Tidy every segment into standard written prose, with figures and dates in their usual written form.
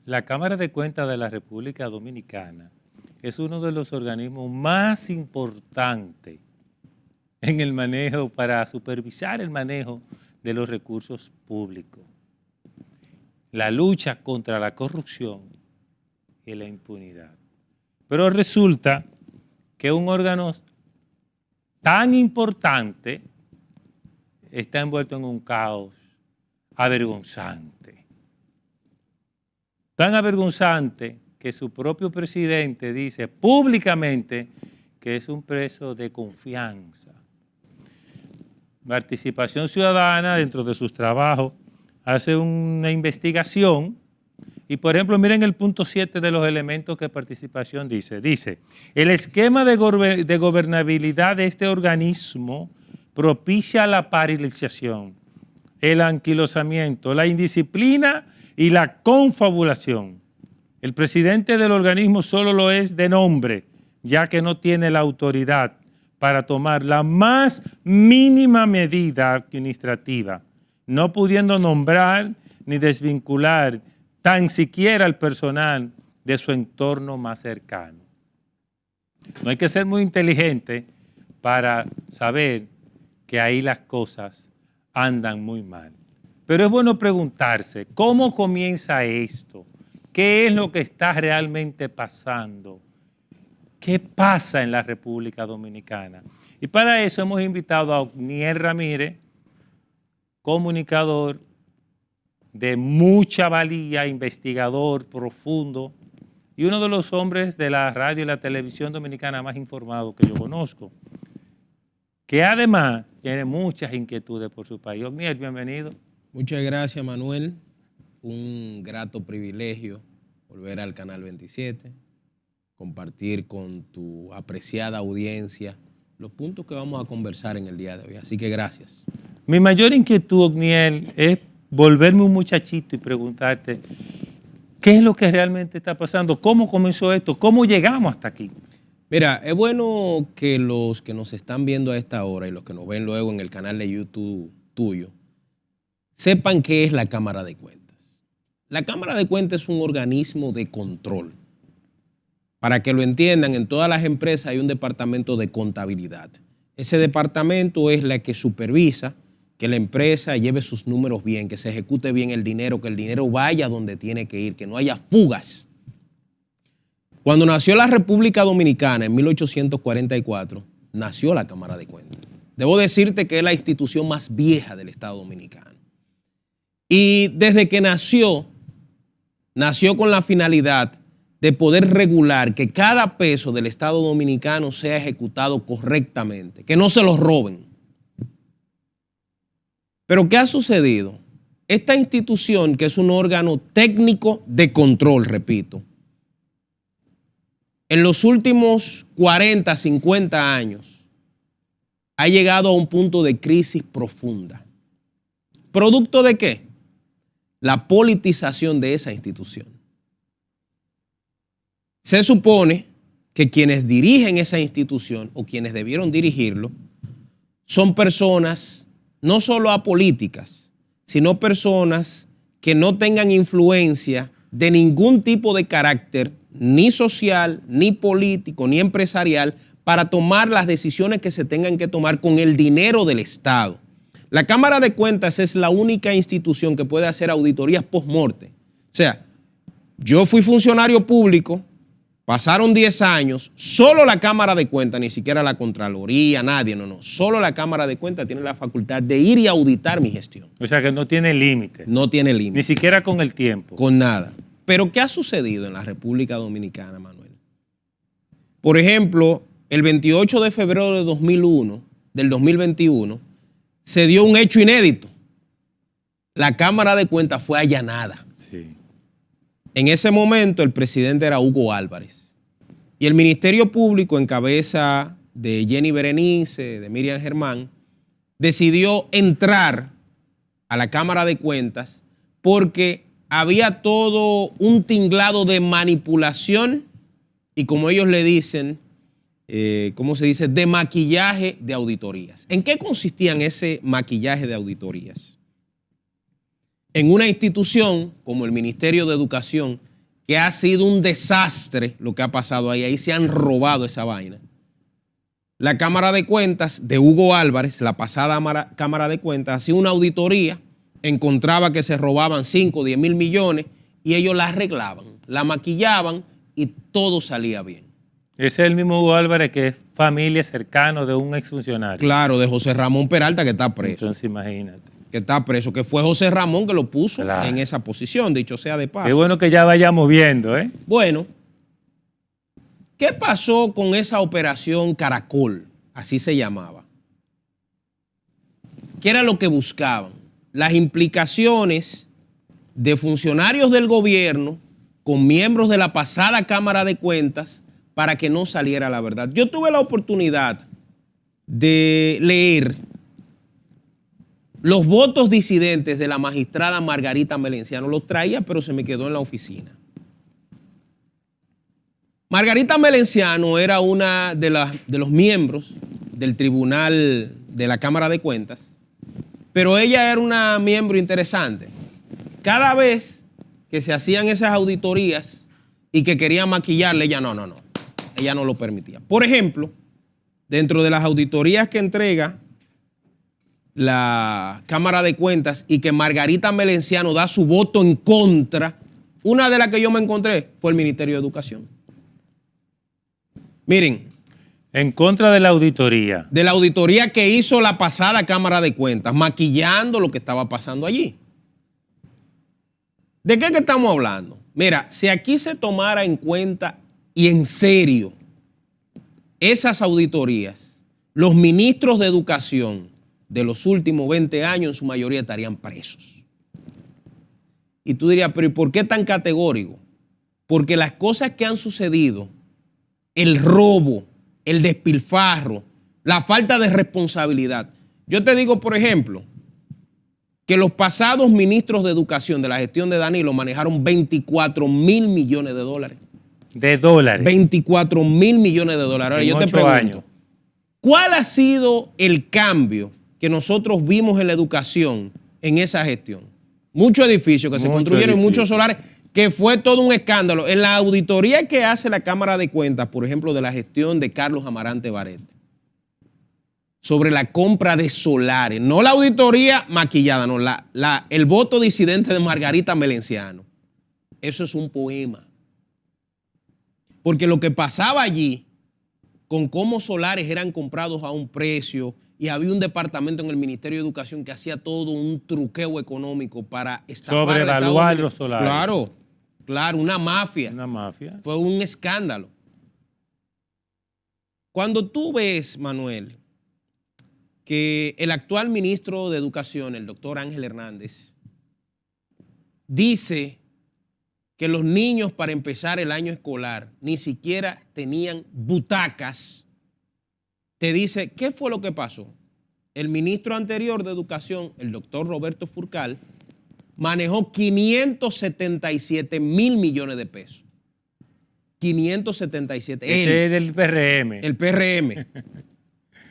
La Cámara de Cuentas de la República Dominicana es uno de los organismos más importantes en el manejo, para supervisar el manejo de los recursos públicos, la lucha contra la corrupción y la impunidad. Pero resulta que un órgano tan importante está envuelto en un caos avergonzante. Tan avergonzante que su propio presidente dice públicamente que es un preso de confianza. Participación Ciudadana, dentro de sus trabajos, hace una investigación y, por ejemplo, miren el punto 7 de los elementos que Participación dice. Dice, el esquema de gobernabilidad de este organismo propicia la paralización, el anquilosamiento, la indisciplina y la confabulación. El presidente del organismo solo lo es de nombre, ya que no tiene la autoridad para tomar la más mínima medida administrativa, no pudiendo nombrar ni desvincular tan siquiera al personal de su entorno más cercano. No hay que ser muy inteligente para saber que ahí las cosas andan muy mal. Pero es bueno preguntarse, ¿cómo comienza esto? ¿Qué es lo que está realmente pasando? ¿Qué pasa en la República Dominicana? Y para eso hemos invitado a Ogniel Ramírez, comunicador de mucha valía, investigador profundo y uno de los hombres de la radio y la televisión dominicana más informados que yo conozco, que además tiene muchas inquietudes por su país. Ogniel, bienvenido. Muchas gracias, Manuel. Un grato privilegio volver al Canal 27, compartir con tu apreciada audiencia los puntos que vamos a conversar en el día de hoy. Así que gracias. Mi mayor inquietud, Ogniel, es volverme un muchachito y preguntarte qué es lo que realmente está pasando, cómo comenzó esto, cómo llegamos hasta aquí. Mira, es bueno que los que nos están viendo a esta hora y los que nos ven luego en el canal de YouTube tuyo sepan qué es la Cámara de Cuentas. La Cámara de Cuentas es un organismo de control. Para que lo entiendan, en todas las empresas hay un departamento de contabilidad. Ese departamento es la que supervisa que la empresa lleve sus números bien, que se ejecute bien el dinero, que el dinero vaya donde tiene que ir, que no haya fugas. Cuando nació la República Dominicana en 1844, nació la Cámara de Cuentas. Debo decirte que es la institución más vieja del Estado Dominicano. Y desde que nació con la finalidad de poder regular que cada peso del Estado Dominicano sea ejecutado correctamente, que no se los roben. Pero ¿qué ha sucedido? Esta institución, que es un órgano técnico de control, repito, en los últimos 40, 50 años ha llegado a un punto de crisis profunda. ¿Producto de qué? La politización de esa institución. Se supone que quienes dirigen esa institución o quienes debieron dirigirlo son personas no solo apolíticas, sino personas que no tengan influencia de ningún tipo de carácter, ni social, ni político, ni empresarial, para tomar las decisiones que se tengan que tomar con el dinero del Estado. La Cámara de Cuentas es la única institución que puede hacer auditorías post-morte. O sea, yo fui funcionario público, pasaron 10 años, solo la Cámara de Cuentas, ni siquiera la Contraloría, nadie, no. Solo la Cámara de Cuentas tiene la facultad de ir y auditar mi gestión. O sea que no tiene límite. No tiene límite. Ni siquiera con el tiempo. Con nada. Pero ¿qué ha sucedido en la República Dominicana, Manuel? Por ejemplo, el 28 de febrero de 2021, se dio un hecho inédito. La Cámara de Cuentas fue allanada. Sí. En ese momento el presidente era Hugo Álvarez y el Ministerio Público, en cabeza de Jenny Berenice, de Miriam Germán, decidió entrar a la Cámara de Cuentas porque había todo un tinglado de manipulación y, como ellos le dicen, ¿cómo se dice?, de maquillaje de auditorías. ¿En qué consistían ese maquillaje de auditorías? En una institución como el Ministerio de Educación, que ha sido un desastre lo que ha pasado ahí. Ahí se han robado esa vaina. La Cámara de Cuentas de Hugo Álvarez, la pasada Cámara de Cuentas, hacía una auditoría, encontraba que se robaban 5 o 10 mil millones y ellos la arreglaban, la maquillaban y todo salía bien. Ese es el mismo Hugo Álvarez que es familia cercano de un exfuncionario. Claro, de José Ramón Peralta, que está preso. Entonces imagínate. Que está preso, que fue José Ramón que lo puso Claro. en esa posición, dicho sea de paso. Qué bueno que ya vayamos viendo, ¿eh? Bueno, ¿qué pasó con esa operación Caracol? Así se llamaba. ¿Qué era lo que buscaban? Las implicaciones de funcionarios del gobierno con miembros de la pasada Cámara de Cuentas para que no saliera la verdad. Yo tuve la oportunidad de leer los votos disidentes de la magistrada Margarita Melenciano. Los traía, pero se me quedó en la oficina. Margarita Melenciano era una de los miembros del tribunal de la Cámara de Cuentas, pero ella era una miembro interesante. Cada vez que se hacían esas auditorías y que querían maquillarle, ella ella no lo permitía. Por ejemplo, dentro de las auditorías que entrega la Cámara de Cuentas y que Margarita Melenciano da su voto en contra, una de las que yo me encontré fue el Ministerio de Educación. Miren. En contra de la auditoría. De la auditoría que hizo la pasada Cámara de Cuentas, maquillando lo que estaba pasando allí. ¿De qué que estamos hablando? Mira, si aquí se tomara en cuenta y en serio esas auditorías, los ministros de educación de los últimos 20 años en su mayoría estarían presos. Y tú dirías, pero ¿y por qué tan categórico? Porque las cosas que han sucedido, el robo, el despilfarro, la falta de responsabilidad. Yo te digo, por ejemplo, que los pasados ministros de educación de la gestión de Danilo manejaron 24 mil millones de dólares. De dólares. 24 mil millones de dólares. Ahora yo te pregunto, ¿cuál ha sido el cambio que nosotros vimos en la educación en esa gestión? Muchos edificios que se construyeron, muchos solares, que fue todo un escándalo. En la auditoría que hace la Cámara de Cuentas, por ejemplo, de la gestión de Carlos Amarante Barrett, sobre la compra de solares, no la auditoría maquillada, no, el voto disidente de Margarita Melenciano. Eso es un poema. Porque lo que pasaba allí, con cómo solares eran comprados a un precio, y había un departamento en el Ministerio de Educación que hacía todo un truqueo económico para estafar sobrevaluar los solares. Claro, una mafia. Una mafia. Fue un escándalo. Cuando tú ves, Manuel, que el actual ministro de Educación, el doctor Ángel Hernández, dice que los niños para empezar el año escolar ni siquiera tenían butacas, te dice, ¿qué fue lo que pasó? El ministro anterior de Educación, el doctor Roberto Furcal, manejó 577 mil millones de pesos. 577. Ese es del PRM. El PRM.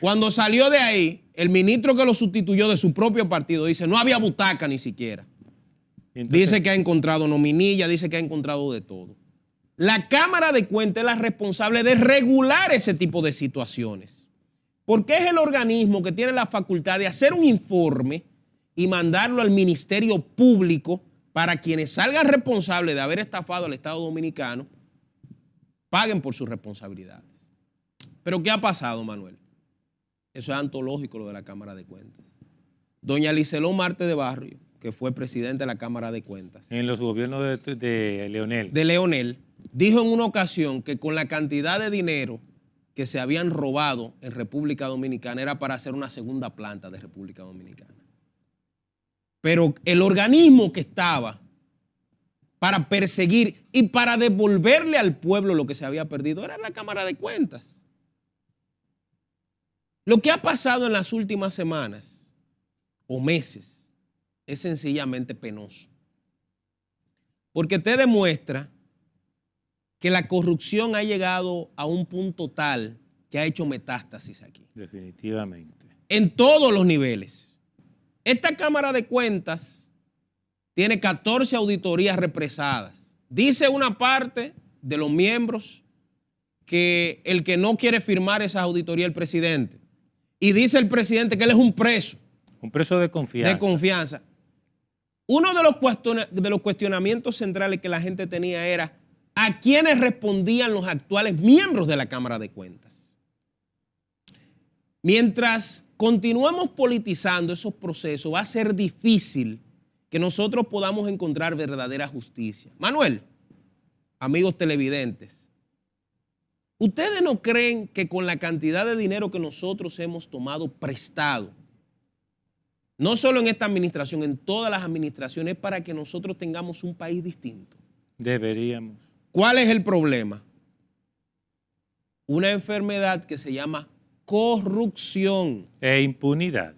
Cuando salió de ahí, el ministro que lo sustituyó de su propio partido dice, no había butaca ni siquiera. Entonces, dice que ha encontrado nominilla, dice que ha encontrado de todo. La Cámara de Cuentas es la responsable de regular ese tipo de situaciones. Porque es el organismo que tiene la facultad de hacer un informe y mandarlo al Ministerio Público para quienes salgan responsables de haber estafado al Estado Dominicano, paguen por sus responsabilidades. Pero ¿qué ha pasado, Manuel? Eso es antológico lo de la Cámara de Cuentas. Doña Liceló Marte de Barrio, que fue presidente de la Cámara de Cuentas. En los gobiernos de Leonel. De Leonel, dijo en una ocasión que con la cantidad de dinero que se habían robado en República Dominicana era para hacer una segunda planta de República Dominicana. Pero el organismo que estaba para perseguir y para devolverle al pueblo lo que se había perdido era la Cámara de Cuentas. Lo que ha pasado en las últimas semanas o meses es sencillamente penoso. Porque te demuestra que la corrupción ha llegado a un punto tal que ha hecho metástasis aquí. Definitivamente. En todos los niveles. Esta Cámara de Cuentas tiene 14 auditorías represadas Dice una parte de los miembros que el que no quiere firmar esa auditoría es el presidente. Y dice el presidente que él es un preso. Un preso de confianza. De confianza. Uno de los cuestionamientos centrales que la gente tenía era ¿a quiénes respondían los actuales miembros de la Cámara de Cuentas? Mientras continuemos politizando esos procesos, va a ser difícil que nosotros podamos encontrar verdadera justicia. Manuel, amigos televidentes, ¿ustedes no creen que con la cantidad de dinero que nosotros hemos tomado prestado, no solo en esta administración, en todas las administraciones, para que nosotros tengamos un país distinto? Deberíamos. ¿Cuál es el problema? Una enfermedad que se llama corrupción. E impunidad.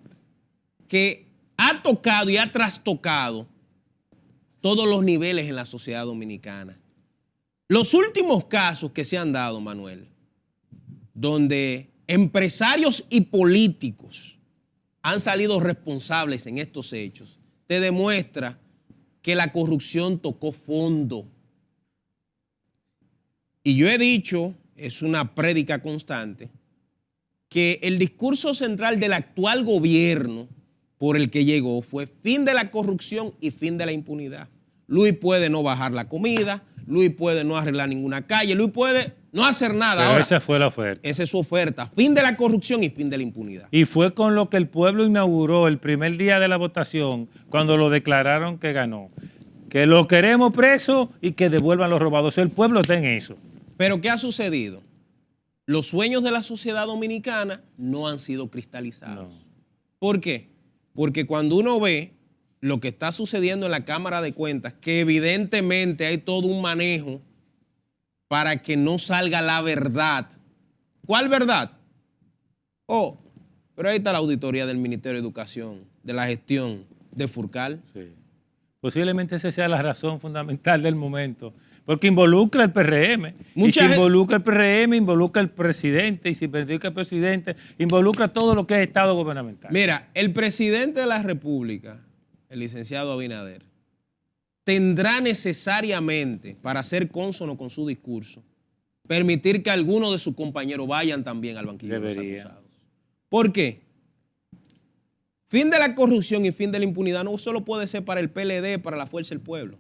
Que ha tocado y ha trastocado todos los niveles en la sociedad dominicana. Los últimos casos que se han dado, Manuel, donde empresarios y políticos han salido responsables en estos hechos, te demuestra que la corrupción tocó fondo. Y yo he dicho, es una prédica constante, que el discurso central del actual gobierno por el que llegó fue fin de la corrupción y fin de la impunidad. Luis puede no bajar la comida, Luis puede no arreglar ninguna calle, Luis puede no hacer nada. Pero ahora, esa fue la oferta. Esa es su oferta, fin de la corrupción y fin de la impunidad. Y fue con lo que el pueblo inauguró el primer día de la votación, cuando lo declararon que ganó. Que lo queremos preso y que devuelvan los robados. El pueblo está en eso. Pero ¿qué ha sucedido? Los sueños de la sociedad dominicana no han sido cristalizados. No. ¿Por qué? Porque cuando uno ve lo que está sucediendo en la Cámara de Cuentas, que evidentemente hay todo un manejo para que no salga la verdad. ¿Cuál verdad? Oh, pero ahí está la auditoría del Ministerio de Educación, de la gestión de Furcal. Sí. Posiblemente esa sea la razón fundamental del momento. Porque involucra al PRM. Y si involucra al PRM, involucra al presidente. Y si involucra al presidente, involucra todo lo que es Estado gubernamental. Mira, el presidente de la República, el licenciado Abinader, tendrá necesariamente, para ser cónsono con su discurso, permitir que algunos de sus compañeros vayan también al banquillo de los acusados. ¿Por qué? Fin de la corrupción y fin de la impunidad no solo puede ser para el PLD, para la Fuerza del Pueblo,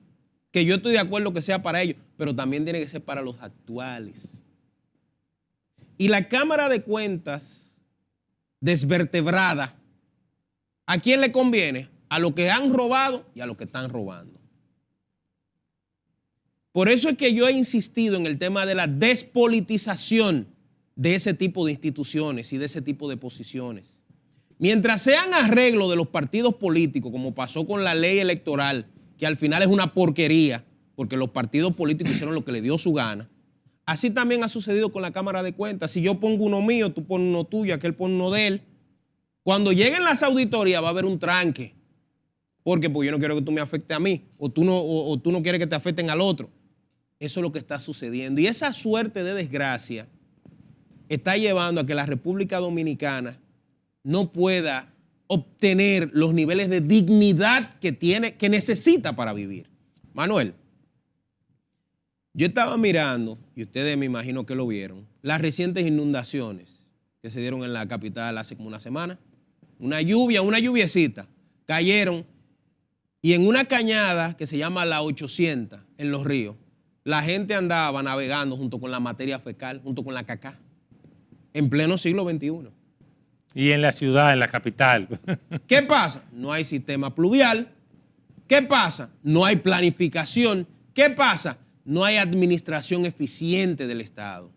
que yo estoy de acuerdo que sea para ellos, pero también tiene que ser para los actuales. Y la Cámara de Cuentas desvertebrada, ¿a quién le conviene? A los que han robado y a los que están robando. Por eso es que yo he insistido en el tema de la despolitización de ese tipo de instituciones y de ese tipo de posiciones. Mientras sean arreglos de los partidos políticos, como pasó con la ley electoral, que al final es una porquería, porque los partidos políticos hicieron lo que les dio su gana, así también ha sucedido con la Cámara de Cuentas. Si yo pongo uno mío, tú pones uno tuyo, aquel pone uno de él, cuando lleguen las auditorías va a haber un tranque, porque pues yo no quiero que tú me afectes a mí, o tú no quieres que te afecten al otro. Eso es lo que está sucediendo. Y esa suerte de desgracia está llevando a que la República Dominicana no pueda obtener los niveles de dignidad que necesita para vivir. Manuel, yo estaba mirando, y ustedes me imagino que lo vieron, las recientes inundaciones que se dieron en la capital hace como una semana. Una lluviecita, cayeron, y en una cañada que se llama la 800 en Los Ríos, la gente andaba navegando junto con la materia fecal, junto con la cacá, en pleno siglo XXI. Y en la ciudad, en la capital. ¿Qué pasa? No hay sistema pluvial. ¿Qué pasa? No hay planificación. ¿Qué pasa? No hay administración eficiente del Estado.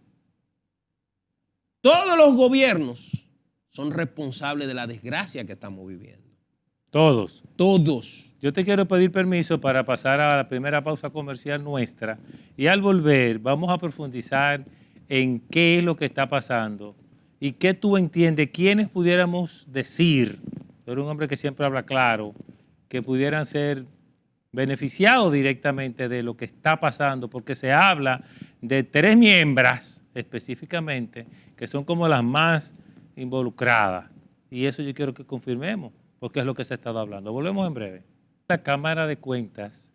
Todos los gobiernos son responsables de la desgracia que estamos viviendo. Todos. Todos. Yo te quiero pedir permiso para pasar a la primera pausa comercial nuestra y al volver vamos a profundizar en qué es lo que está pasando y qué tú entiendes, quiénes pudiéramos decir, tú eres un hombre que siempre habla claro, que pudieran ser beneficiados directamente de lo que está pasando, porque se habla de 3 miembros específicamente que son como las más involucradas y eso yo quiero que confirmemos porque es lo que se ha estado hablando. Volvemos en breve. La Cámara de Cuentas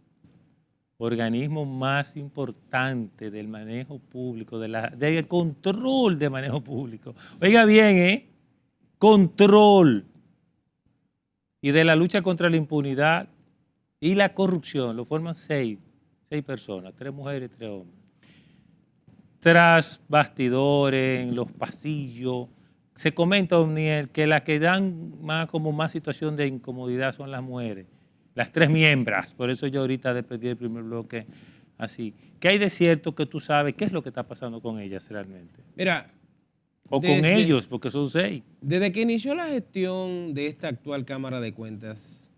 organismo más importante del manejo público, del control de manejo público. Oiga bien, control. Y de la lucha contra la impunidad y la corrupción, lo forman seis personas, 3 mujeres y 3 hombres. Tras bastidores, en los pasillos, se comenta, Omniel, que las que dan más situación de incomodidad son las mujeres, las 3 miembros. Por eso yo ahorita despedí el primer bloque así. ¿Qué hay de cierto que tú sabes? ¿Qué es lo que está pasando con ellas realmente? Mira. O con ellos, porque son 6. Desde que inició la gestión de esta actual Cámara de Cuentas,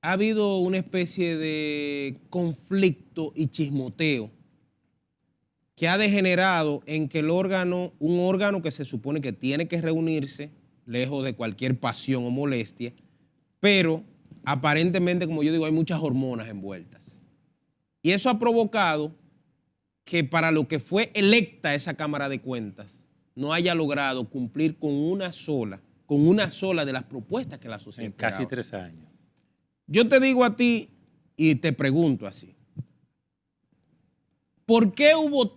ha habido una especie de conflicto y chismoteo que ha degenerado en que un órgano que se supone que tiene que reunirse, lejos de cualquier pasión o molestia, pero aparentemente, como yo digo, hay muchas hormonas envueltas. Y eso ha provocado que para lo que fue electa esa Cámara de Cuentas, no haya logrado cumplir con una sola de las propuestas que la sociedad esperaba. En casi 3 años. Yo te digo a ti y te pregunto así. ¿Por qué hubo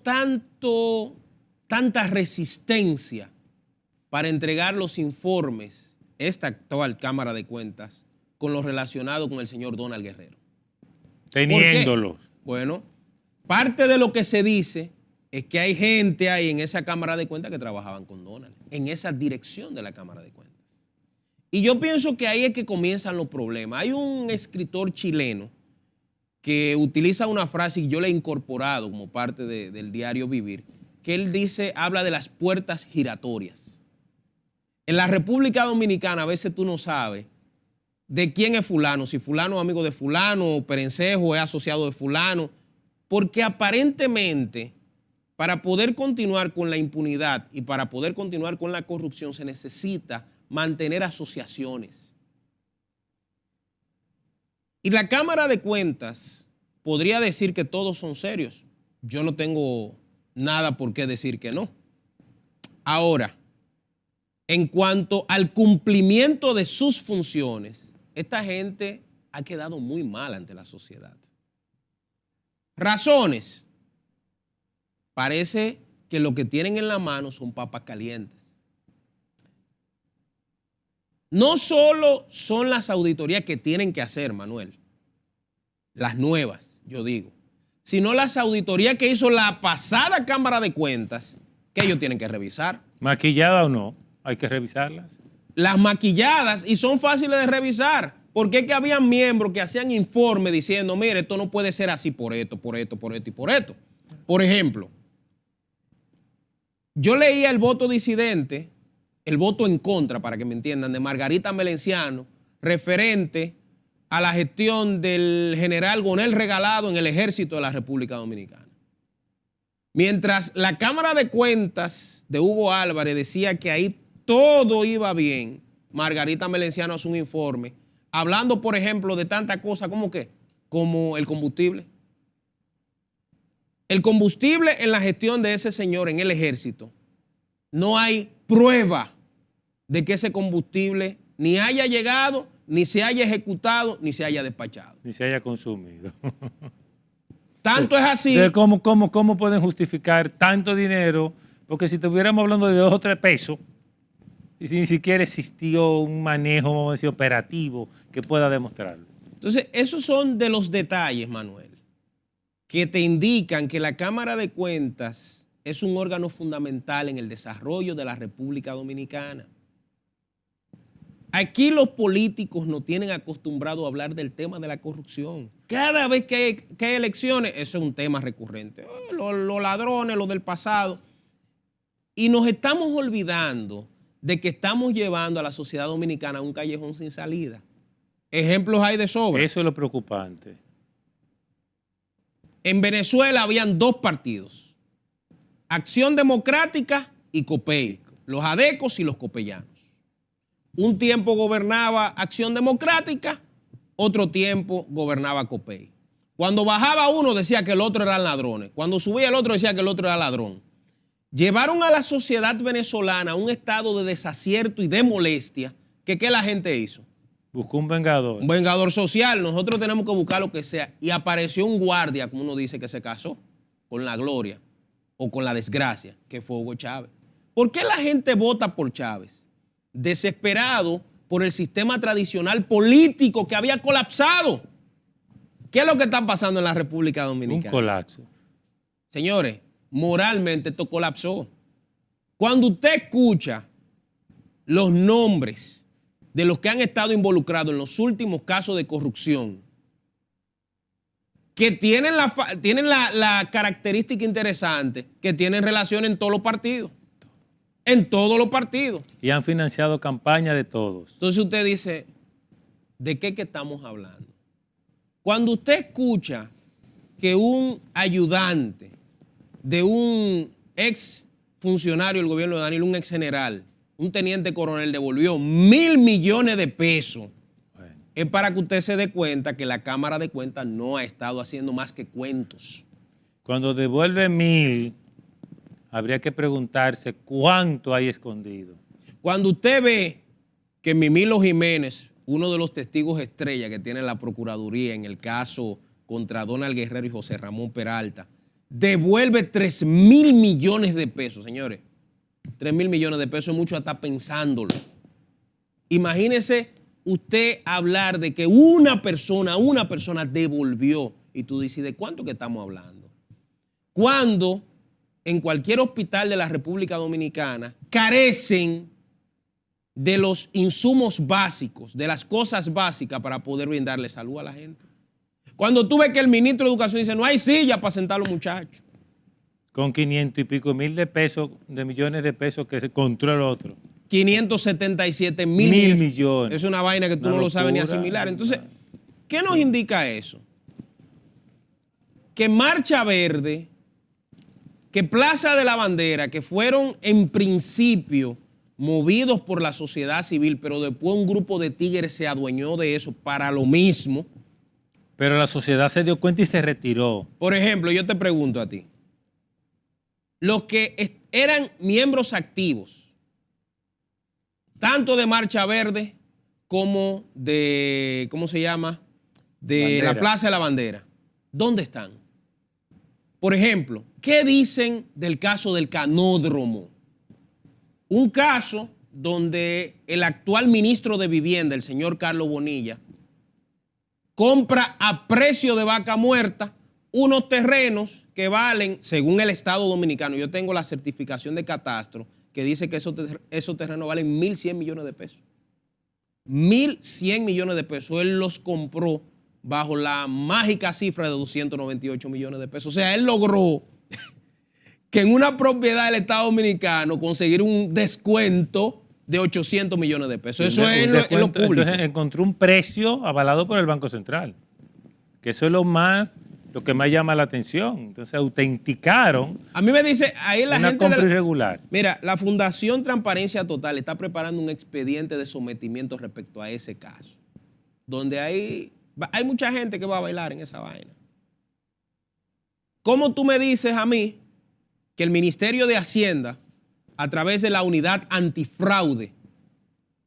tanta resistencia para entregar los informes, esta actual Cámara de Cuentas, con lo relacionado con el señor Donald Guerrero? Teniéndolos. Bueno, parte de lo que se dice es que hay gente ahí en esa Cámara de Cuentas que trabajaban con Donald, en esa dirección de la Cámara de Cuentas. Y yo pienso que ahí es que comienzan los problemas. Hay un escritor chileno que utiliza una frase y yo la he incorporado como parte del diario Vivir, que él habla de las puertas giratorias. En la República Dominicana a veces tú no sabes de quién es fulano, si fulano es amigo de fulano, o Perencejo es asociado de fulano, porque aparentemente para poder continuar con la impunidad y para poder continuar con la corrupción se necesita mantener asociaciones. Y la Cámara de Cuentas podría decir que todos son serios. Yo no tengo nada por qué decir que no. Ahora, en cuanto al cumplimiento de sus funciones, esta gente ha quedado muy mal ante la sociedad. Razones. Parece que lo que tienen en la mano son papas calientes. No solo son las auditorías que tienen que hacer, Manuel, las nuevas, yo digo, sino las auditorías que hizo la pasada Cámara de Cuentas, que ellos tienen que revisar. ¿Maquillada o no? Hay que revisarlas. Las maquilladas, y son fáciles de revisar, porque es que había miembros que hacían informes diciendo, mire, esto no puede ser así por esto, por esto, por esto y por esto. Por ejemplo, yo leía el voto disidente, el voto en contra, para que me entiendan, de Margarita Melenciano, referente a la gestión del general Gonel Regalado en el Ejército de la República Dominicana. Mientras la Cámara de Cuentas de Hugo Álvarez decía que ahí todo iba bien, Margarita Melenciano hace un informe hablando, por ejemplo, de tantas cosas como el combustible. El combustible en la gestión de ese señor en el Ejército, no hay prueba de que ese combustible ni haya llegado, ni se haya ejecutado, ni se haya despachado. Ni se haya consumido. Tanto es así. ¿Cómo pueden justificar tanto dinero? Porque si estuviéramos hablando de 2 o 3 pesos, y si ni siquiera existió un manejo, vamos a decir, operativo que pueda demostrarlo. Entonces, esos son de los detalles, Manuel, que te indican que la Cámara de Cuentas es un órgano fundamental en el desarrollo de la República Dominicana. Aquí los políticos nos tienen acostumbrados a hablar del tema de la corrupción. Cada vez que hay elecciones, eso es un tema recurrente. Los ladrones, los del pasado. Y nos estamos olvidando de que estamos llevando a la sociedad dominicana a un callejón sin salida. Ejemplos hay de sobra. Eso es lo preocupante. En Venezuela habían 2 partidos, Acción Democrática y COPEI, los adecos y los copellanos. Un tiempo gobernaba Acción Democrática, otro tiempo gobernaba COPEI. Cuando bajaba uno decía que el otro eran ladrones, cuando subía el otro decía que el otro era ladrón. Llevaron a la sociedad venezolana a un estado de desacierto y de molestia que ¿qué la gente hizo? Buscó un vengador. Un vengador social. Nosotros tenemos que buscar lo que sea. Y apareció un guardia, como uno dice, que se casó con la gloria o con la desgracia, que fue Hugo Chávez. ¿Por qué la gente vota por Chávez? Desesperado por el sistema tradicional político que había colapsado. ¿Qué es lo que está pasando en la República Dominicana? Un colapso. Señores, moralmente esto colapsó. Cuando usted escucha los nombres de los que han estado involucrados en los últimos casos de corrupción, que tienen la característica interesante, que tienen relación en todos los partidos. En todos los partidos. Y han financiado campañas de todos. Entonces usted dice, ¿de qué que estamos hablando? Cuando usted escucha que un ayudante de un ex funcionario del gobierno de Danilo, un ex general, un teniente coronel, devolvió 1.000 millones de pesos, bueno, es para que usted se dé cuenta que la Cámara de Cuentas no ha estado haciendo más que cuentos. Cuando devuelve 1.000, habría que preguntarse cuánto hay escondido. Cuando usted ve que Mimilo Jiménez, uno de los testigos estrella que tiene la Procuraduría en el caso contra Donald Guerrero y José Ramón Peralta, devuelve 3.000 millones de pesos, señores. 3.000 millones de pesos es mucho hasta pensándolo. Imagínese usted hablar de que una persona devolvió, y tú dices, ¿de cuánto que estamos hablando? Cuando en cualquier hospital de la República Dominicana carecen de los insumos básicos, de las cosas básicas para poder brindarle salud a la gente. Cuando tú ves que el ministro de Educación dice, no hay silla para sentar a los muchachos. Con 500 y pico mil de pesos, de millones de pesos que se controla el otro. 577 mil mil millones. Es una vaina que tú no lo sabes ni asimilar. Entonces, ¿qué nos indica eso? Que Marcha Verde, que Plaza de la Bandera, que fueron en principio movidos por la sociedad civil, pero después un grupo de tigres se adueñó de eso para lo mismo. Pero la sociedad se dio cuenta y se retiró. Por ejemplo, yo te pregunto a ti, los que eran miembros activos, tanto de Marcha Verde como de, ¿cómo se llama? De Bandera. La Plaza de la Bandera, ¿dónde están? Por ejemplo, ¿qué dicen del caso del canódromo? Un caso donde el actual ministro de Vivienda, el señor Carlos Bonilla, compra a precio de vaca muerta unos terrenos que valen, según el Estado Dominicano, yo tengo la certificación de catastro que dice que esos terrenos valen 1.100 millones de pesos. 1.100 millones de pesos. Él los compró bajo la mágica cifra de 298 millones de pesos. O sea, él logró que en una propiedad del Estado Dominicano conseguir un descuento de 800 millones de pesos. Eso es lo público. Entonces encontró un precio avalado por el Banco Central, que eso es lo que más llama la atención. Entonces autenticaron. A mí me dice, ahí la una gente compra irregular. Mira, la Fundación Transparencia Total está preparando un expediente de sometimiento respecto a ese caso, donde hay mucha gente que va a bailar en esa vaina. ¿Cómo tú me dices a mí que el Ministerio de Hacienda, a través de la unidad antifraude,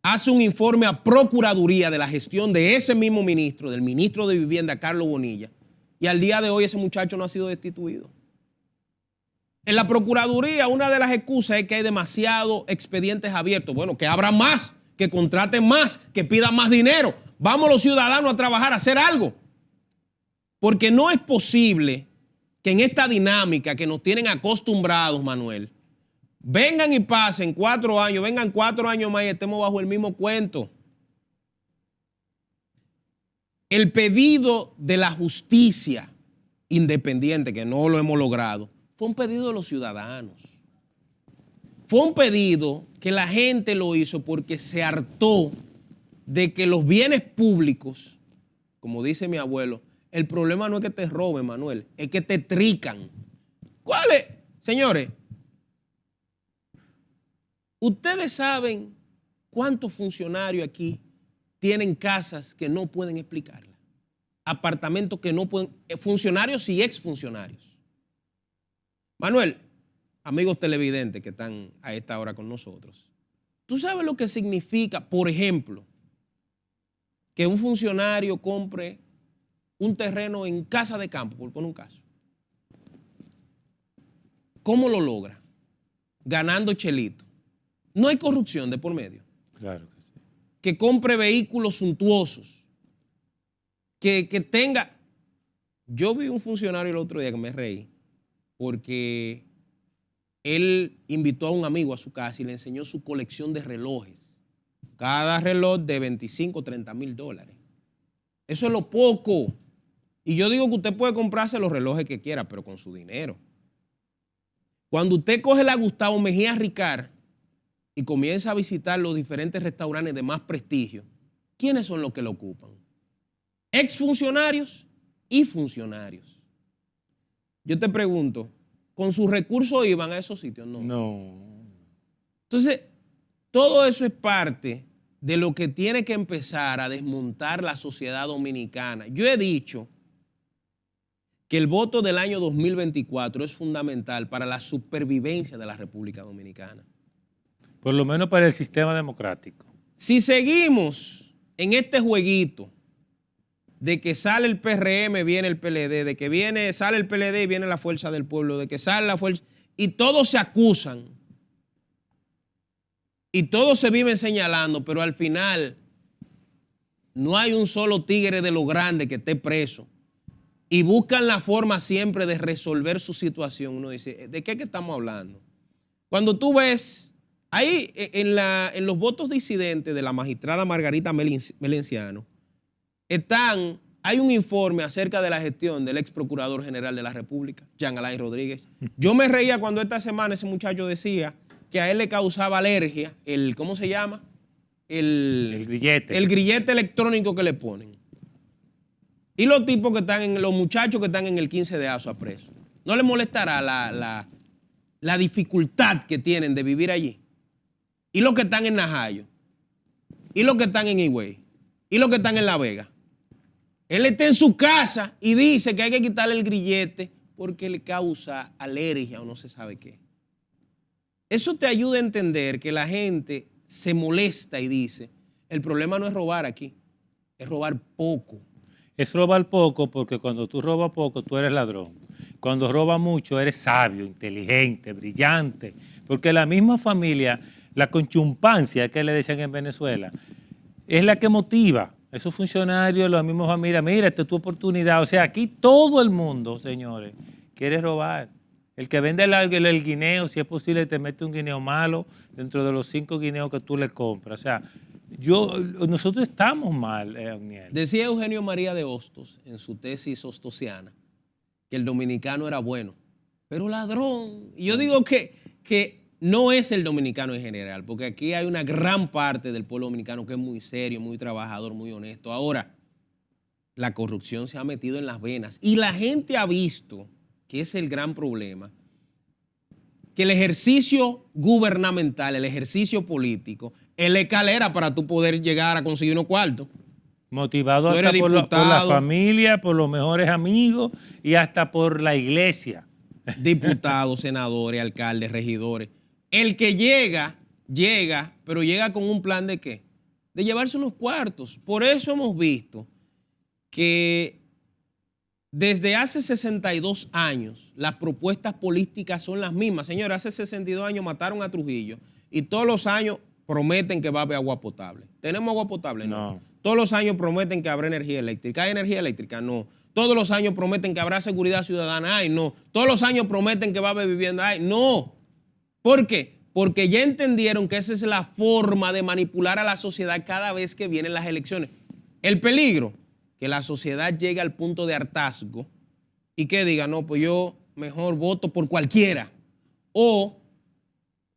hace un informe a Procuraduría de la gestión de ese mismo ministro, del ministro de Vivienda, Carlos Bonilla, y al día de hoy ese muchacho no ha sido destituido? En la Procuraduría, una de las excusas es que hay demasiados expedientes abiertos. Bueno, que abran más, que contraten más, que pidan más dinero. Vamos los ciudadanos a trabajar, a hacer algo. Porque no es posible que en esta dinámica que nos tienen acostumbrados, Manuel, vengan y pasen 4 años, vengan 4 años más y estemos bajo el mismo cuento. El pedido de la justicia independiente, que no lo hemos logrado, fue un pedido de los ciudadanos. Fue un pedido que la gente lo hizo porque se hartó de que los bienes públicos, como dice mi abuelo, el problema no es que te roben, Manuel, es que te trican. ¿Cuál es? Señores, ustedes saben cuántos funcionarios aquí tienen casas que no pueden explicarla, apartamentos que no pueden, funcionarios y exfuncionarios. Manuel, amigos televidentes que están a esta hora con nosotros, ¿tú sabes lo que significa, por ejemplo, que un funcionario compre un terreno en Casa de Campo, por poner un caso. ¿Cómo lo logra? Ganando chelito. No hay corrupción de por medio. Claro que sí. Que compre vehículos suntuosos. Que tenga... Yo vi un funcionario el otro día que me reí porque él invitó a un amigo a su casa y le enseñó su colección de relojes. Cada reloj de 25, 30 mil dólares. Eso es lo poco. Y yo digo que usted puede comprarse los relojes que quiera, pero con su dinero. Cuando usted coge la Gustavo Mejía Ricard y comienza a visitar los diferentes restaurantes de más prestigio, ¿quiénes son los que lo ocupan? Exfuncionarios y funcionarios. Yo te pregunto, ¿con sus recursos iban a esos sitios? No. No. Entonces, todo eso es parte de lo que tiene que empezar a desmontar la sociedad dominicana. Yo he dicho que el voto del año 2024 es fundamental para la supervivencia de la República Dominicana. Por lo menos para el sistema democrático. Si seguimos en este jueguito de que sale el PRM, viene el PLD, de que sale el PLD y viene la Fuerza del Pueblo, de que sale la Fuerza, y todos se acusan, y todos se viven señalando, pero al final no hay un solo tigre de lo grande que esté preso, y buscan la forma siempre de resolver su situación. Uno dice, ¿de qué es que estamos hablando? Cuando tú ves, ahí en los votos disidentes de la magistrada Margarita Melenciano, hay un informe acerca de la gestión del ex procurador general de la República, Jean Alain Rodríguez. Yo me reía cuando esta semana ese muchacho decía que a él le causaba alergia ¿cómo se llama? El grillete. El grillete electrónico que le ponen. Y los tipos los muchachos que están en el 15 de Azua presos, ¿no les molestará la dificultad que tienen de vivir allí? Y los que están en Najayo, y los que están en Higüey, y los que están en La Vega. Él está en su casa y dice que hay que quitarle el grillete porque le causa alergia o no se sabe qué. Eso te ayuda a entender que la gente se molesta y dice, el problema no es robar aquí, es robar poco. Es robar poco porque cuando tú robas poco, tú eres ladrón. Cuando robas mucho, eres sabio, inteligente, brillante. Porque la misma familia, la conchumpancia que le decían en Venezuela, es la que motiva a esos funcionarios, la misma familia. Mira, esta es tu oportunidad. O sea, aquí todo el mundo, señores, quiere robar. El que vende el guineo, si es posible, te mete un guineo malo dentro de los 5 guineos que tú le compras. O sea, nosotros estamos mal, Oniel. Decía Eugenio María de Hostos en su tesis hostosiana que el dominicano era bueno, pero ladrón. Y yo digo que no es el dominicano en general, porque aquí hay una gran parte del pueblo dominicano que es muy serio, muy trabajador, muy honesto. Ahora, la corrupción se ha metido en las venas y la gente ha visto, que es el gran problema, que el ejercicio gubernamental, el ejercicio político, es la escalera para tú poder llegar a conseguir unos cuartos. Motivado hasta por la familia, por los mejores amigos y hasta por la iglesia. Diputados, senadores, alcaldes, regidores. El que llega, pero llega con un plan ¿de qué? De llevarse unos cuartos. Por eso hemos visto que desde hace 62 años las propuestas políticas son las mismas. Señores, hace 62 años mataron a Trujillo y todos los años prometen que va a haber agua potable. ¿Tenemos agua potable? No. Todos los años prometen que habrá energía eléctrica. ¿Hay energía eléctrica? No. Todos los años prometen que habrá seguridad ciudadana. ¡Ay, no! Todos los años prometen que va a haber vivienda. ¡Ay, no! ¿Por qué? Porque ya entendieron que esa es la forma de manipular a la sociedad cada vez que vienen las elecciones. El peligro, que la sociedad llegue al punto de hartazgo y que diga, no, pues yo mejor voto por cualquiera. O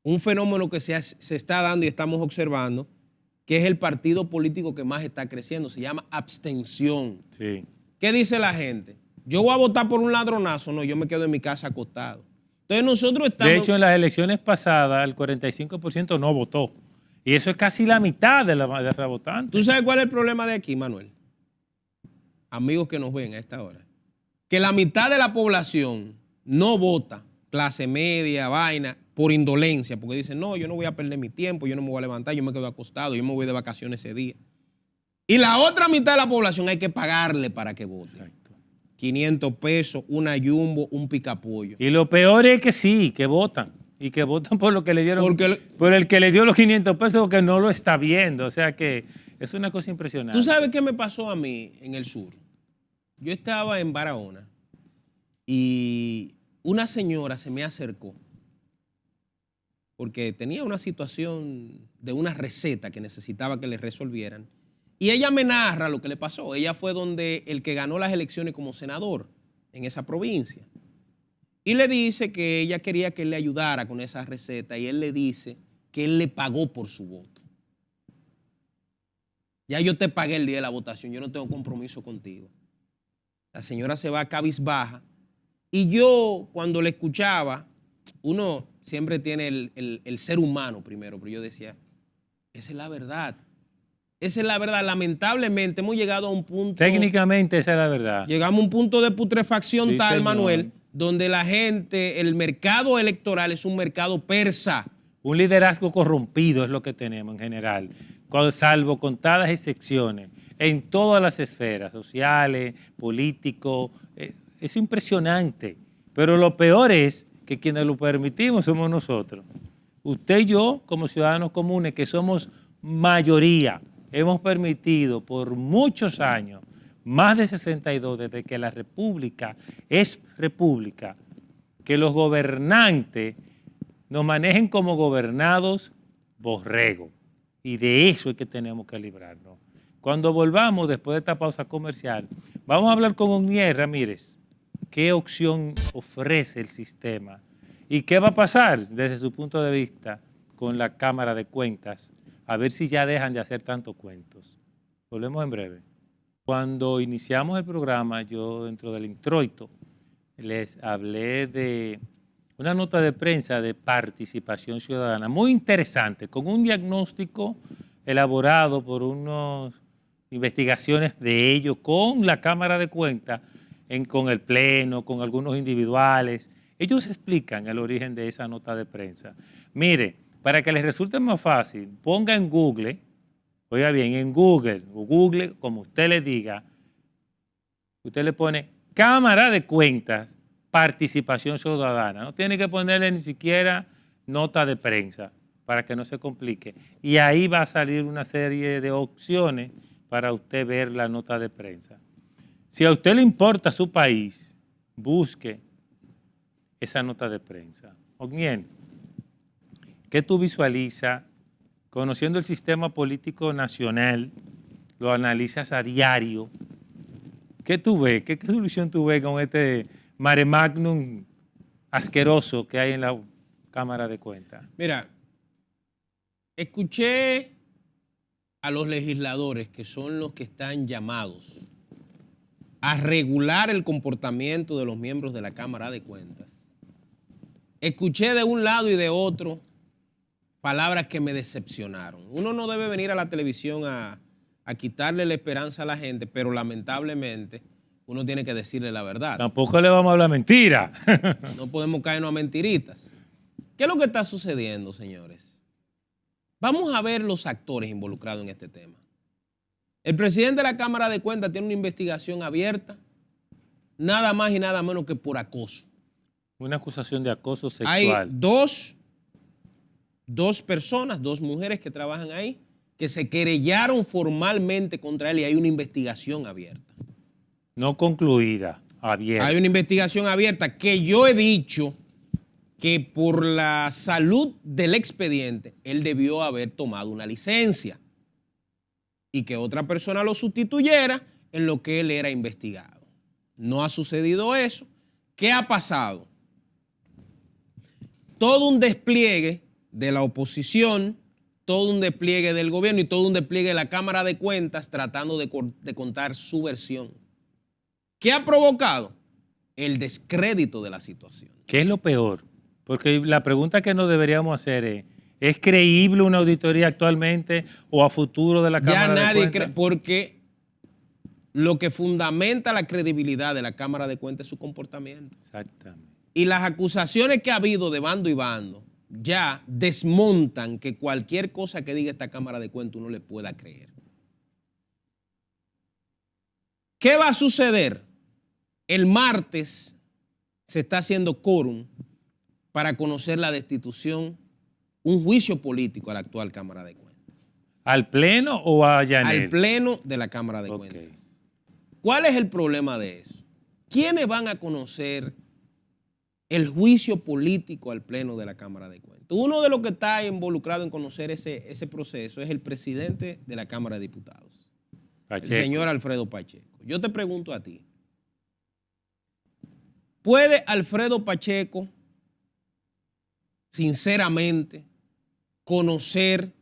un fenómeno que se está dando y estamos observando, que es el partido político que más está creciendo, se llama abstención. Sí. ¿Qué dice la gente? ¿Yo voy a votar por un ladronazo? No, yo me quedo en mi casa acostado. Entonces nosotros estamos... De hecho, en las elecciones pasadas, el 45% no votó. Y eso es casi la mitad de los votantes. ¿Tú sabes cuál es el problema de aquí, Manuel? Amigos que nos ven a esta hora. Que la mitad de la población no vota, clase media, vaina, por indolencia, porque dicen, no, yo no voy a perder mi tiempo, yo no me voy a levantar, yo me quedo acostado, yo me voy de vacaciones ese día. Y la otra mitad de la población hay que pagarle para que vote. Exacto. 500 pesos, una jumbo, un picapollo. Y lo peor es que sí, que votan. Y que votan por lo que le dieron. Por el que le dio los 500 pesos porque no lo está viendo. O sea que es una cosa impresionante. ¿Tú sabes qué me pasó a mí en el sur? Yo estaba en Barahona y una señora se me acercó porque tenía una situación de una receta que necesitaba que le resolvieran. Y ella me narra lo que le pasó. Ella fue donde el que ganó las elecciones como senador en esa provincia. Y le dice que ella quería que él le ayudara con esa receta y él le dice que él le pagó por su voto. Ya yo te pagué el día de la votación, yo no tengo compromiso contigo. La señora se va cabizbaja y yo cuando le escuchaba, uno siempre tiene el ser humano primero, pero yo decía, esa es la verdad. Esa es la verdad. Lamentablemente hemos llegado a un punto... Técnicamente esa es la verdad. Llegamos a un punto de putrefacción Sí, tal, señor. Manuel, donde la gente, el mercado electoral es un mercado persa. Un liderazgo corrompido es lo que tenemos en general, salvo contadas excepciones, en todas las esferas, sociales, políticos. Es impresionante. Pero lo peor es que quienes lo permitimos somos nosotros. Usted y yo, como ciudadanos comunes, que somos mayoría, hemos permitido por muchos años, más de 62, desde que la república es república, que los gobernantes nos manejen como gobernados borregos. Y de eso es que tenemos que librarnos. Cuando volvamos, después de esta pausa comercial, vamos a hablar con Ognier Ramírez. ¿Qué opción ofrece el sistema? ¿Y qué va a pasar desde su punto de vista con la Cámara de Cuentas? A ver si ya dejan de hacer tantos cuentos. Volvemos en breve. Cuando iniciamos el programa, yo dentro del introito les hablé de una nota de prensa de participación ciudadana muy interesante, con un diagnóstico elaborado por unas investigaciones de ellos con la Cámara de Cuentas, con el Pleno, con algunos individuales. Ellos explican el origen de esa nota de prensa. Mire, para que les resulte más fácil, ponga en Google, oiga bien, en Google, o Google, como usted le diga, usted le pone Cámara de Cuentas, participación ciudadana. No tiene que ponerle ni siquiera nota de prensa para que no se complique. Y ahí va a salir una serie de opciones para usted ver la nota de prensa. Si a usted le importa su país, busque esa nota de prensa. Ognier, ¿qué tú visualizas? Conociendo el sistema político nacional, lo analizas a diario. ¿Qué tú ves? ¿Qué solución tú ves con este mare magnum asqueroso que hay en la Cámara de Cuentas? Mira, escuché a los legisladores, que son los que están llamados a regular el comportamiento de los miembros de la Cámara de Cuentas. Escuché de un lado y de otro palabras que me decepcionaron. Uno no debe venir a la televisión a quitarle la esperanza a la gente, pero lamentablemente uno tiene que decirle la verdad. Tampoco le vamos a hablar mentira. No podemos caernos a mentiritas. ¿Qué es lo que está sucediendo, señores? Vamos a ver los actores involucrados en este tema. El presidente de la Cámara de Cuentas tiene una investigación abierta, nada más y nada menos que por acoso. Una acusación de acoso sexual. Hay dos personas, dos mujeres que trabajan ahí, que se querellaron formalmente contra él y hay una investigación abierta. No concluida, abierta. Hay una investigación abierta que yo he dicho que por la salud del expediente, él debió haber tomado una licencia y que otra persona lo sustituyera en lo que él era investigado. No ha sucedido eso. ¿Qué ha pasado? Todo un despliegue de la oposición, todo un despliegue del gobierno y todo un despliegue de la Cámara de Cuentas tratando de contar su versión. ¿Qué ha provocado? El descrédito de la situación. ¿Qué es lo peor? Porque la pregunta que nos deberíamos hacer ¿es creíble una auditoría actualmente o a futuro de la Cámara de Cuentas? Ya nadie cree, porque lo que fundamenta la credibilidad de la Cámara de Cuentas es su comportamiento. Exactamente. Y las acusaciones que ha habido de bando y bando ya desmontan que cualquier cosa que diga esta Cámara de Cuentas uno le pueda creer. ¿Qué va a suceder? El martes se está haciendo quórum para conocer la destitución, un juicio político a la actual Cámara de Cuentas. ¿Al Pleno o a Yanel? Al Pleno de la Cámara de Cuentas. ¿Cuál es el problema de eso? ¿Quiénes van a conocer el juicio político al Pleno de la Cámara de Cuentas? Uno de los que está involucrado en conocer ese proceso es el presidente de la Cámara de Diputados, Pacheco. El señor Alfredo Pacheco. Yo te pregunto a ti, ¿puede Alfredo Pacheco, sinceramente, conocer,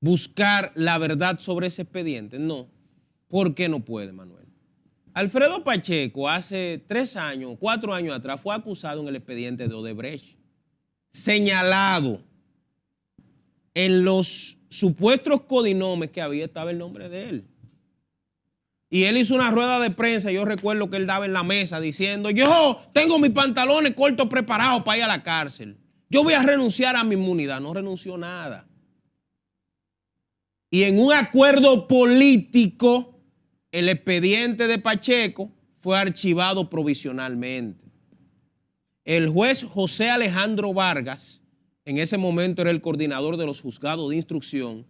buscar la verdad sobre ese expediente? No. ¿Por qué no puede, Manuel? Alfredo Pacheco hace 3 años, 4 años atrás fue acusado en el expediente de Odebrecht, señalado en los supuestos codinomes que había, estaba el nombre de él. Y él hizo una rueda de prensa, yo recuerdo que él daba en la mesa diciendo, yo tengo mis pantalones cortos preparados para ir a la cárcel. Yo voy a renunciar a mi inmunidad. No renunció nada. Y en un acuerdo político, el expediente de Pacheco fue archivado provisionalmente. El juez José Alejandro Vargas, en ese momento era el coordinador de los juzgados de instrucción,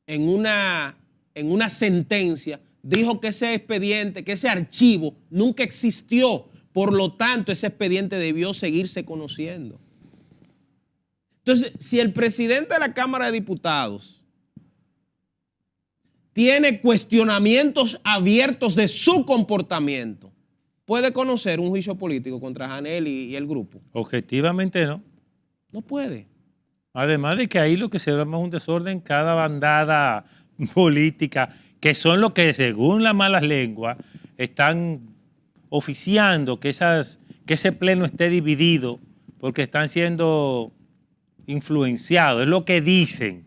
en una sentencia dijo que ese expediente, que ese archivo nunca existió. Por lo tanto, ese expediente debió seguirse conociendo. Entonces, si el presidente de la Cámara de Diputados tiene cuestionamientos abiertos de su comportamiento, ¿puede conocer un juicio político contra Yanel y el grupo? Objetivamente no. No puede. Además de que ahí lo que se llama un desorden, cada bandada política, que son los que según las malas lenguas están oficiando que ese pleno esté dividido porque están siendo influenciados, es lo que dicen.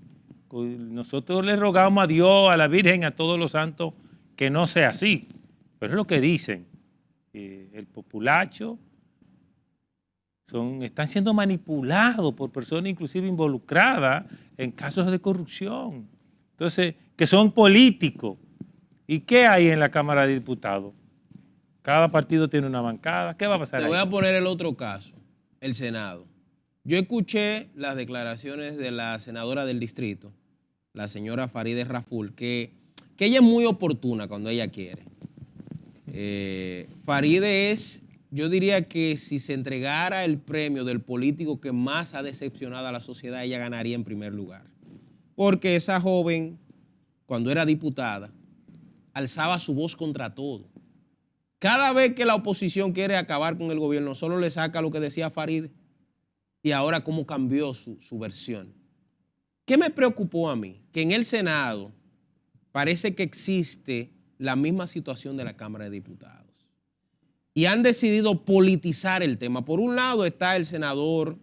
Nosotros le rogamos a Dios, a la Virgen, a todos los santos que no sea así, pero es lo que dicen. El populacho están siendo manipulados por personas inclusive involucradas en casos de corrupción. Entonces, que son políticos. ¿Y qué hay en la Cámara de Diputados? Cada partido tiene una bancada. ¿Qué va a pasar ahí? Te voy a poner el otro caso, el Senado. Yo escuché las declaraciones de la senadora del distrito, la señora Farideh Raful, que ella es muy oportuna cuando ella quiere. Farideh es, yo diría que si se entregara el premio del político que más ha decepcionado a la sociedad, ella ganaría en primer lugar. Porque esa joven, cuando era diputada, alzaba su voz contra todo. Cada vez que la oposición quiere acabar con el gobierno, solo le saca lo que decía Farideh. Y ahora cómo cambió su versión. ¿Qué me preocupó a mí? Que en el Senado parece que existe la misma situación de la Cámara de Diputados. Y han decidido politizar el tema. Por un lado está el senador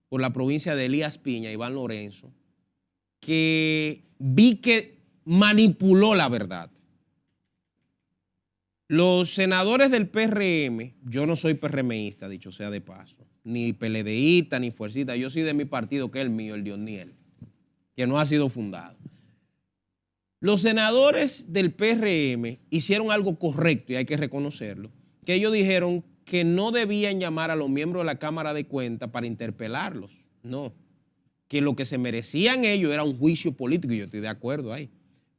por la provincia de Elías Piña, Iván Lorenzo, que vi que manipuló la verdad. Los senadores del PRM, yo no soy PRMista, dicho sea de paso, ni PLDista, ni fuercita, yo soy de mi partido, que es el mío, el de O'Neill, que no ha sido fundado. Los senadores del PRM hicieron algo correcto y hay que reconocerlo, que ellos dijeron que no debían llamar a los miembros de la Cámara de Cuentas para interpelarlos, no, que lo que se merecían ellos era un juicio político, y yo estoy de acuerdo ahí,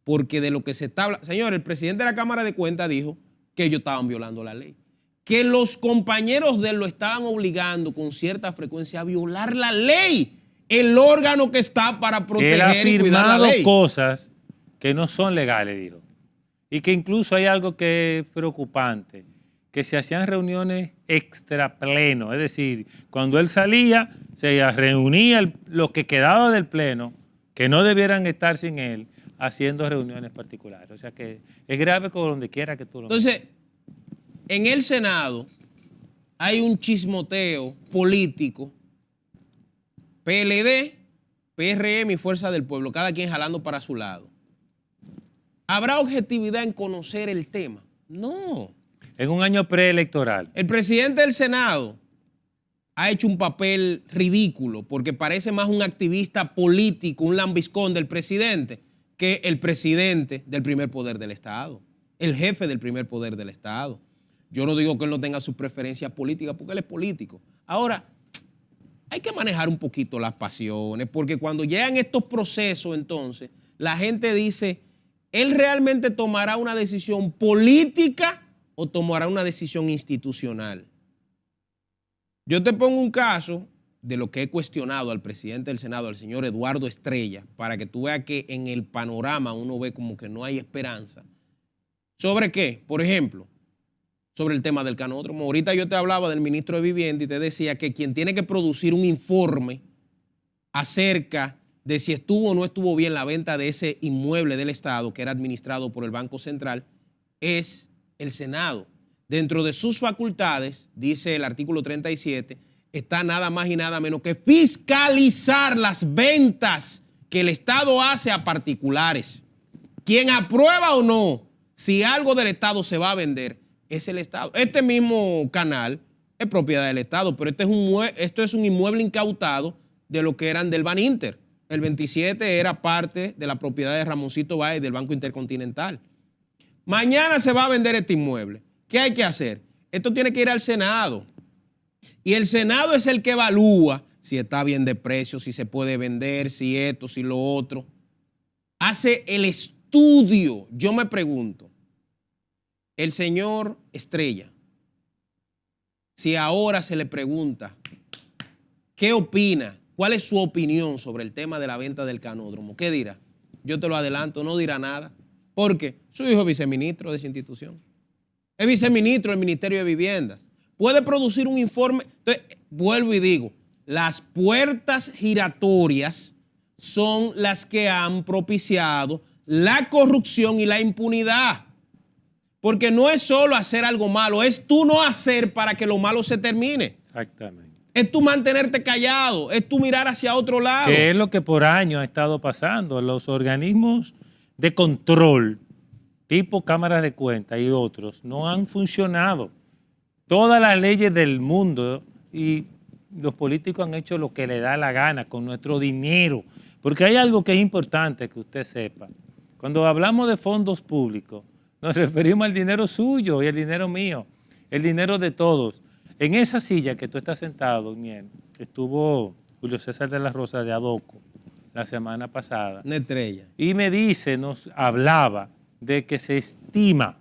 porque de lo que se está hablando, señor, el presidente de la Cámara de Cuentas dijo que ellos estaban violando la ley, que los compañeros de él lo estaban obligando con cierta frecuencia a violar la ley, el órgano que está para proteger y cuidar la ley. Cosas que no son legales, dijo. Y que incluso hay algo que es preocupante, que se hacían reuniones extra pleno, es decir, cuando él salía, se reunía lo que quedaba del pleno, que no debieran estar sin él, haciendo reuniones particulares. O sea que es grave como donde quiera que tú lo veas. Entonces, en el Senado hay un chismoteo político, PLD, PRM y Fuerza del Pueblo, cada quien jalando para su lado. ¿Habrá objetividad en conocer el tema? No. En un año preelectoral. El presidente del Senado ha hecho un papel ridículo porque parece más un activista político, un lambiscón del presidente, que el presidente del primer poder del Estado. el jefe del primer poder del Estado. Yo no digo que él no tenga sus preferencias políticas porque él es político. Ahora, hay que manejar un poquito las pasiones, porque cuando llegan estos procesos, entonces, la gente dice, ¿él realmente tomará una decisión política o tomará una decisión institucional? Yo te pongo un caso de lo que he cuestionado al presidente del Senado, al señor Eduardo Estrella, para que tú veas que en el panorama uno ve como que no hay esperanza. ¿Sobre qué? Por ejemplo, sobre el tema del canódromo. Ahorita yo te hablaba del ministro de Vivienda y te decía que quien tiene que producir un informe acerca de si estuvo o no estuvo bien la venta de ese inmueble del Estado que era administrado por el Banco Central es el Senado. Dentro de sus facultades, dice el artículo 37, está nada más y nada menos que fiscalizar las ventas que el Estado hace a particulares. Quien aprueba o no si algo del Estado se va a vender es el Estado. Este mismo canal es propiedad del Estado, pero esto es un inmueble incautado de lo que eran del Baninter. El 27 era parte de la propiedad de Ramoncito Báez del Banco Intercontinental. Mañana se va a vender este inmueble. ¿Qué hay que hacer? Esto tiene que ir al Senado. Y el Senado es el que evalúa si está bien de precio, si se puede vender, si esto, si lo otro. Hace el estudio. Yo me pregunto, el señor Estrella, si ahora se le pregunta, ¿qué opina? ¿Cuál es su opinión sobre el tema de la venta del canódromo? ¿Qué dirá? Yo te lo adelanto, no dirá nada. Porque su hijo es viceministro de esa institución. Es viceministro del Ministerio de Viviendas. Puede producir un informe. Entonces, vuelvo y digo, las puertas giratorias son las que han propiciado la corrupción y la impunidad. Porque no es solo hacer algo malo, es tú no hacer para que lo malo se termine. Exactamente. Es tú mantenerte callado, es tú mirar hacia otro lado. Que es lo que por años ha estado pasando. Los organismos de control, tipo cámaras de cuentas y otros, no han funcionado. Todas las leyes del mundo y los políticos han hecho lo que les da la gana con nuestro dinero. Porque hay algo que es importante que usted sepa. Cuando hablamos de fondos públicos, nos referimos al dinero suyo y al dinero mío, el dinero de todos. En esa silla que tú estás sentado, Miel, estuvo Julio César de la Rosa de Adoco la semana pasada. Una estrella. Y me dice, nos hablaba de que se estima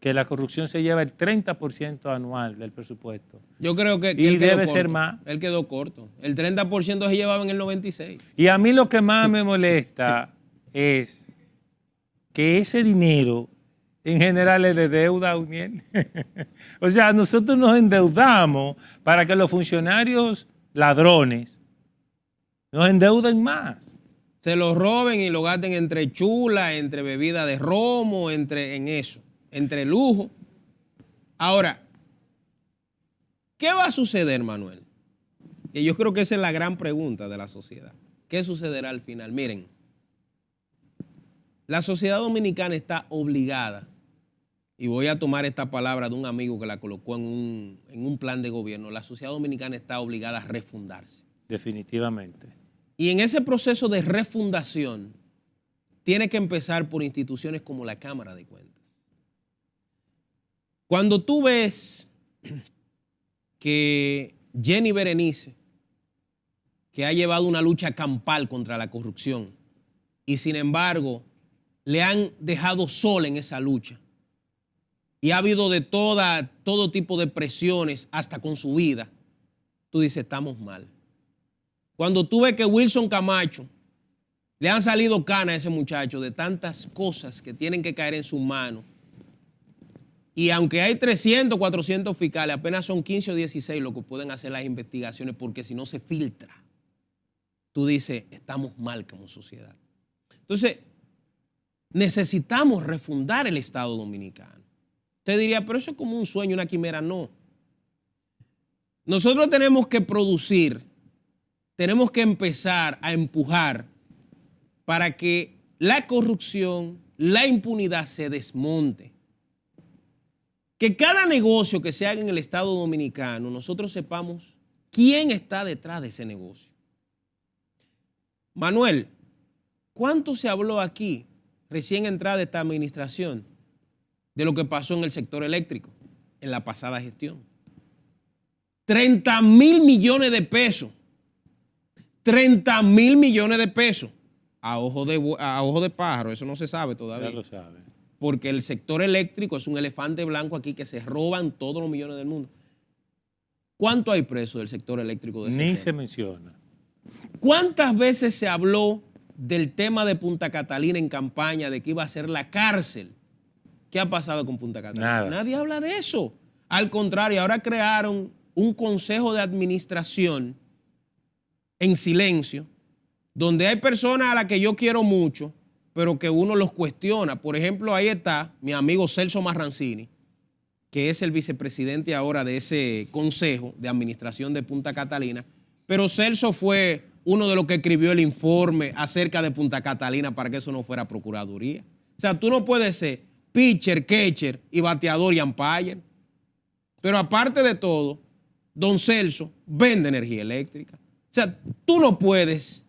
que la corrupción se lleva el 30% anual del presupuesto. Yo creo que y él quedó debe corto. ser más. Él quedó corto. El 30% se llevaba en el 96. Y a mí lo que más me molesta es que ese dinero en general es de deuda, Uniel. O sea, nosotros nos endeudamos para que los funcionarios ladrones nos endeuden más. Se lo roben y lo gasten entre chula, entre bebida de romo, entre lujo. Ahora, ¿qué va a suceder, Manuel? Que yo creo que esa es la gran pregunta de la sociedad. ¿Qué sucederá al final? Miren, la sociedad dominicana está obligada, y voy a tomar esta palabra de un amigo que la colocó en un plan de gobierno, la sociedad dominicana está obligada a refundarse. Definitivamente. Y en ese proceso de refundación tiene que empezar por instituciones como la Cámara de Cuentas. Cuando tú ves que Jenny Berenice, que ha llevado una lucha campal contra la corrupción y sin embargo le han dejado sola en esa lucha y ha habido de todo tipo de presiones hasta con su vida, tú dices, estamos mal. Cuando tú ves que Wilson Camacho le han salido canas a ese muchacho de tantas cosas que tienen que caer en sus manos, y aunque hay 300, 400 fiscales, apenas son 15 o 16 los que pueden hacer las investigaciones porque si no se filtra, tú dices, estamos mal como sociedad. Entonces, necesitamos refundar el Estado dominicano. Usted diría, pero eso es como un sueño, una quimera. No. Nosotros tenemos que producir, tenemos que empezar a empujar para que la corrupción, la impunidad se desmonte. Que cada negocio que se haga en el Estado dominicano, nosotros sepamos quién está detrás de ese negocio. Manuel, ¿cuánto se habló aquí, recién entrada esta administración, de lo que pasó en el sector eléctrico en la pasada gestión. 30,000 millones de pesos. 30,000 millones de pesos. A ojo de pájaro, eso no se sabe todavía. Ya lo sabe. Porque el sector eléctrico es un elefante blanco aquí que se roban todos los millones del mundo. ¿Cuánto hay preso del sector eléctrico de ese Ni tema? se menciona. ¿Cuántas veces se habló del tema de Punta Catalina en campaña, de que iba a ser la cárcel? ¿Qué ha pasado con Punta Catalina? Nada. Nadie habla de eso. Al contrario, ahora crearon un consejo de administración en silencio, donde hay personas a las que yo quiero mucho, pero que uno los cuestiona. Por ejemplo, ahí está mi amigo Celso Marrancini, que es el vicepresidente ahora de ese consejo de administración de Punta Catalina. Pero Celso fue uno de los que escribió el informe acerca de Punta Catalina para que eso no fuera procuraduría. O sea, tú no puedes ser pitcher, catcher y bateador y umpire. Pero aparte de todo, don Celso vende energía eléctrica. O sea, tú no puedes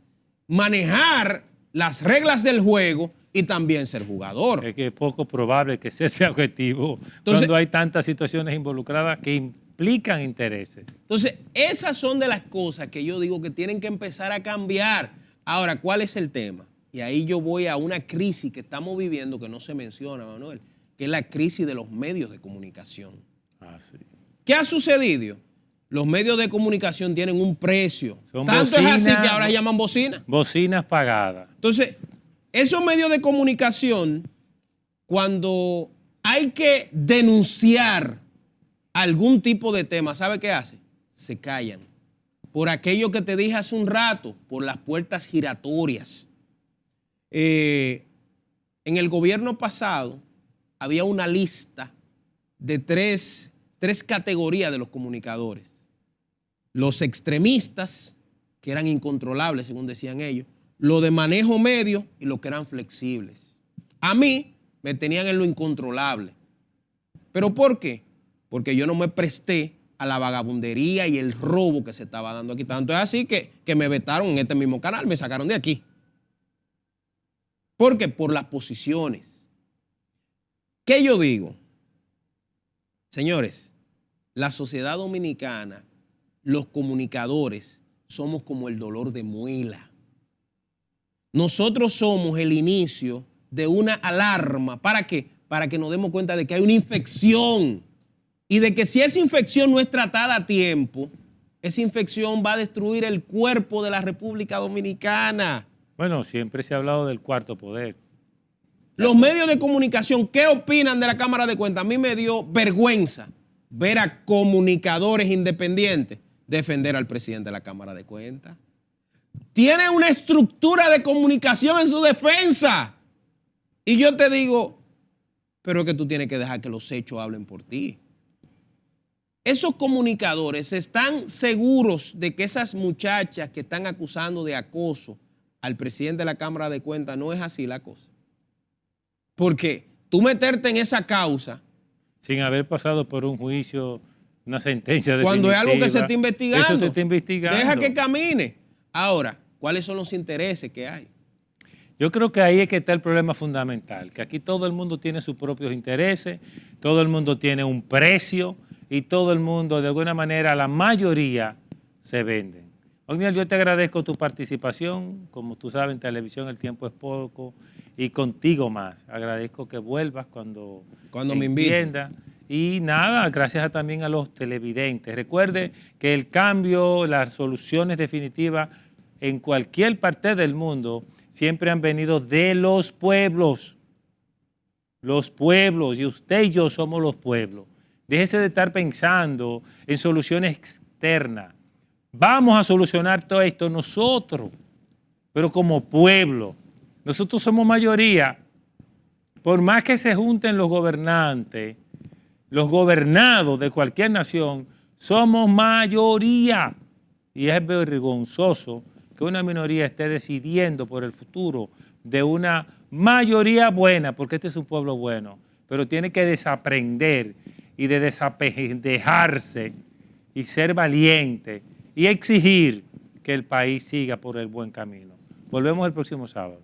manejar las reglas del juego y también ser jugador. Es que es poco probable que ese sea objetivo. Entonces, cuando hay tantas situaciones involucradas que implican intereses. Entonces, esas son de las cosas que yo digo que tienen que empezar a cambiar. Ahora, ¿cuál es el tema? Y ahí yo voy a una crisis que estamos viviendo que no se menciona, Manuel, que es la crisis de los medios de comunicación. Ah, sí. ¿Qué ha sucedido? Los medios de comunicación tienen un precio. Son Tanto bocinas, es así que ahora se llaman bocinas. Bocinas pagadas. Entonces, esos medios de comunicación, cuando hay que denunciar algún tipo de tema, ¿sabe qué hace? Se callan. Por aquello que te dije hace un rato, por las puertas giratorias. En el gobierno pasado había una lista de tres categorías de los comunicadores. Los extremistas, que eran incontrolables, según decían ellos, los de manejo medio y los que eran flexibles. A mí me tenían en lo incontrolable. ¿Pero por qué? Porque yo no me presté a la vagabundería y el robo que se estaba dando aquí. Tanto es así que me vetaron en este mismo canal, me sacaron de aquí. ¿Por qué? Por las posiciones. ¿Qué yo digo? Señores, la sociedad dominicana, los comunicadores, somos como el dolor de muela. Nosotros somos el inicio de una alarma. ¿Para qué? Para que nos demos cuenta de que hay una infección y de que si esa infección no es tratada a tiempo, esa infección va a destruir el cuerpo de la República Dominicana. Bueno, siempre se ha hablado del cuarto poder. Los medios de comunicación, ¿qué opinan de la Cámara de Cuentas? A mí me dio vergüenza ver a comunicadores independientes defender al presidente de la Cámara de Cuentas. Tiene una estructura de comunicación en su defensa. Y yo te digo, pero es que tú tienes que dejar que los hechos hablen por ti. Esos comunicadores están seguros de que esas muchachas que están acusando de acoso al presidente de la Cámara de Cuentas no es así la cosa. Porque tú meterte en esa causa Sin haber pasado por un juicio, una sentencia definitiva. cuando es algo que se está investigando, eso se está investigando. deja que camine. Ahora, ¿cuáles son los intereses que hay? Yo creo que ahí es que está el problema fundamental, que aquí todo el mundo tiene sus propios intereses, todo el mundo tiene un precio y todo el mundo, de alguna manera, la mayoría se venden. Ogniel, yo te agradezco tu participación. Como tú sabes, en televisión el tiempo es poco y contigo más. Agradezco que vuelvas cuando me inviten. Y nada, gracias también a los televidentes. Recuerde que el cambio, las soluciones definitivas en cualquier parte del mundo siempre han venido de los pueblos. Los pueblos, y usted y yo somos los pueblos. Déjese de estar pensando en soluciones externas. Vamos a solucionar todo esto nosotros, pero como pueblo. Nosotros somos mayoría. Por más que se junten los gobernantes, los gobernados de cualquier nación, somos mayoría. Y es vergonzoso que una minoría esté decidiendo por el futuro de una mayoría buena, porque este es un pueblo bueno, pero tiene que desaprender y de desapendejarse y ser valiente y exigir que el país siga por el buen camino. Volvemos el próximo sábado.